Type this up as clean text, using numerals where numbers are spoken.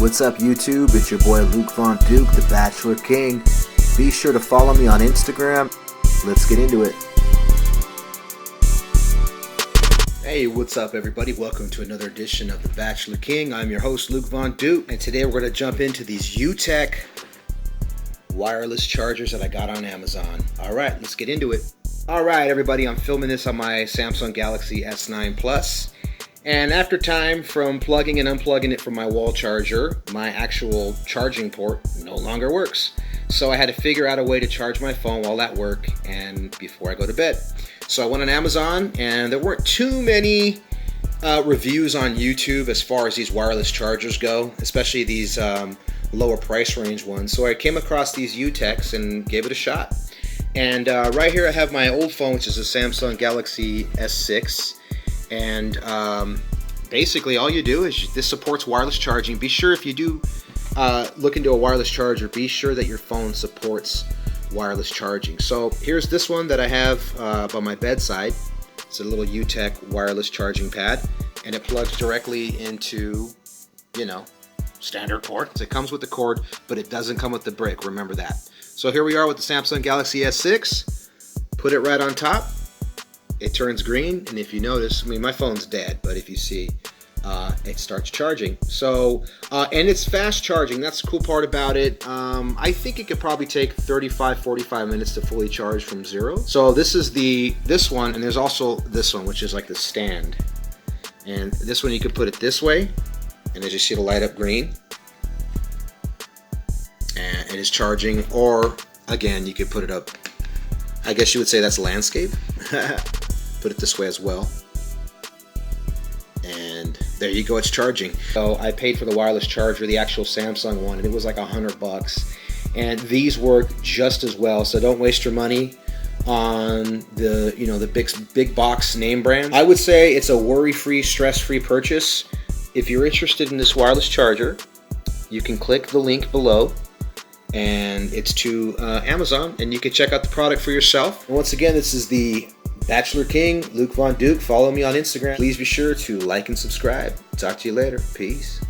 What's up, YouTube? It's your boy Luke Von Duke, the Bachelor King. Be sure to follow me on Instagram. Let's get into it. Hey, what's up, everybody? Welcome to another edition of the Bachelor King. I'm your host, Luke Von Duke, and today we're going to jump into these Yootech wireless chargers that I got on Amazon. All right, let's get into it. All right, everybody, I'm filming this on my Samsung Galaxy S9 Plus. And after time from plugging and unplugging it from my wall charger, my actual charging port no longer works. So I had to figure out a way to charge my phone while at work and before I go to bed. So I went on Amazon, and there weren't too many reviews on YouTube as far as these wireless chargers go, especially these lower price range ones. So I came across these Yootechs and gave it a shot. And right here I have my old phone, which is a Samsung Galaxy S6. And basically all you do is, this supports wireless charging. Be sure if you do look into a wireless charger, be sure that your phone supports wireless charging. So here's this one that I have by my bedside. It's a little Yootech wireless charging pad, and it plugs directly into, standard ports. It comes with the cord, but it doesn't come with the brick. Remember that. So here we are with the Samsung Galaxy S6. Put it right on top. It turns green, and if you notice, my phone's dead, but if you see, it starts charging. So, and it's fast charging. That's the cool part about it. I think it could probably take 35-45 minutes to fully charge from zero. So this is this one, and there's also this one, which is like the stand. And this one you could put it this way, and as you see, it'll light up green, and it is charging. Or again, you could put it up. I guess you would say that's landscape. Put it this way as well, and there you go, it's charging. So I paid for the wireless charger, the actual Samsung one, and it was like $100, and these work just as well. So don't waste your money on the big box name brand. I would say it's a worry-free, stress-free purchase. If you're interested in this wireless charger, you can click the link below, and it's to Amazon, and you can check out the product for yourself. And once again, this is the Bachelor King, Luke Von Duke. Follow me on Instagram. Please be sure to like and subscribe. Talk to you later. Peace.